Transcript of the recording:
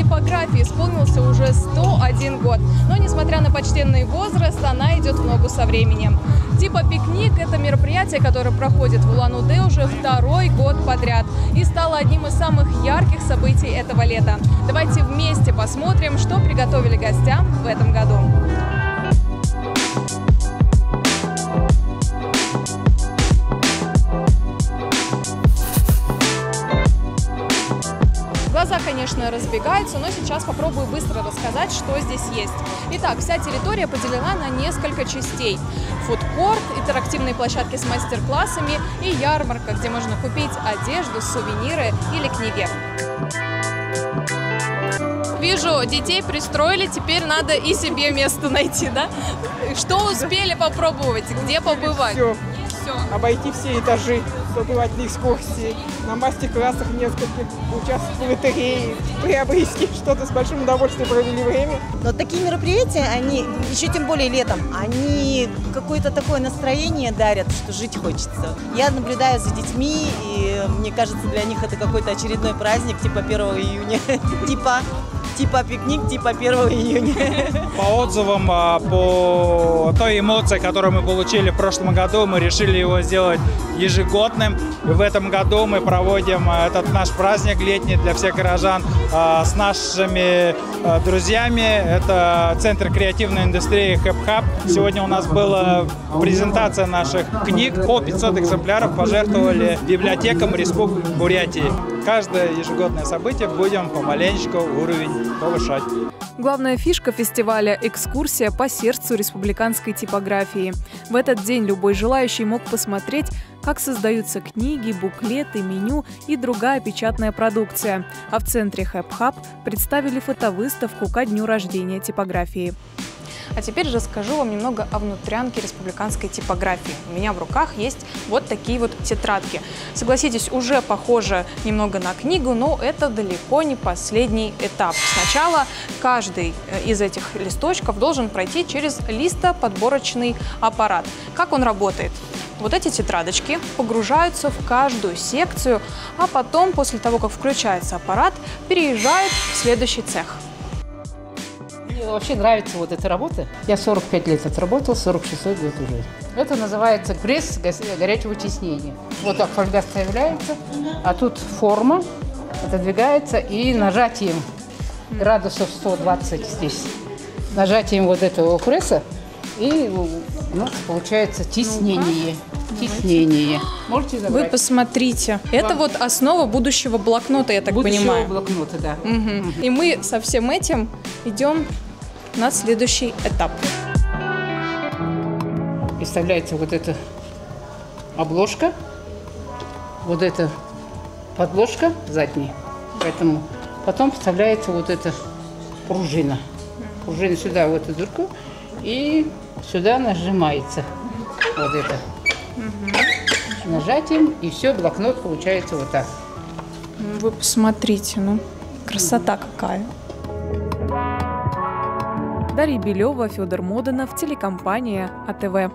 типографии исполнился уже 101 год. Но, несмотря на почтенный возраст, она идет в ногу со временем. Типа-пикник – это мероприятие, которое проходит в Улан-Удэ уже второй год подряд и стало одним из самых ярких событий этого лета. Давайте вместе посмотрим, что приготовили гостям в этом году. Глаза, конечно, разбегаются, но сейчас попробую быстро рассказать, что здесь есть. Итак, вся территория поделена на несколько частей. Фудкорт, интерактивные площадки с мастер-классами и ярмарка, где можно купить одежду, сувениры или книги. Вижу, детей пристроили, теперь надо и себе место найти, да? Что успели попробовать, где побывать? Все. Обойти все этажи, побывать на экскурсии, на мастер-классах нескольких, участвовать в лотерее, приобрести что-то, с большим удовольствием провели время. Но такие мероприятия, они, еще тем более летом, они какое-то такое настроение дарят, что жить хочется. Я наблюдаю за детьми, и мне кажется, для них это какой-то очередной праздник, типа 1 июня, типа пикник, типа 1 июня. По отзывам, по той эмоции, которую мы получили в прошлом году, мы решили его сделать ежегодным. И в этом году мы проводим этот наш праздник летний для всех горожан с нашими друзьями. Это Центр креативной индустрии HepHub. Сегодня у нас была презентация наших книг. По 500 экземпляров пожертвовали библиотекам Республики Бурятии. Каждое ежегодное событие будем помаленечку уровень повышать. Главная фишка фестиваля – экскурсия по сердцу республиканской типографии. В этот день любой желающий мог посмотреть, как создаются книги, буклеты, меню и другая печатная продукция. А в центре HepHub представили фотовыставку ко дню рождения типографии. А теперь расскажу вам немного о внутрянке республиканской типографии. У меня в руках есть вот такие вот тетрадки. Согласитесь, уже похоже немного на книгу, но это далеко не последний этап. Сначала каждый из этих листочков должен пройти через листоподборочный аппарат. Как он работает? Вот эти тетрадочки погружаются в каждую секцию, а потом, после того, как включается аппарат, переезжают в следующий цех. Мне вообще нравится вот эта работа. Я 45 лет отработал, 46 год уже. Это называется пресс горячего тиснения. Вот так фольга вставляется, а тут форма отодвигается и нажатием градусов 120 здесь. Нажатием вот этого пресса и у нас получается тиснение. Тиснение. Можете забрать? Вы посмотрите. Это вот основа будущего блокнота, я так понимаю. Блокнота, да. Угу. И мы со всем этим идем на следующий этап. Представляется вот эта обложка, вот эта подложка задней. Поэтому потом вставляется вот эта пружина. Пружина сюда, в эту дырку, и сюда нажимается вот это. Нажатием, и все, блокнот получается вот так. Вы посмотрите, ну, красота какая. Дарья Белева, Федор Моданов, телекомпания АТВ.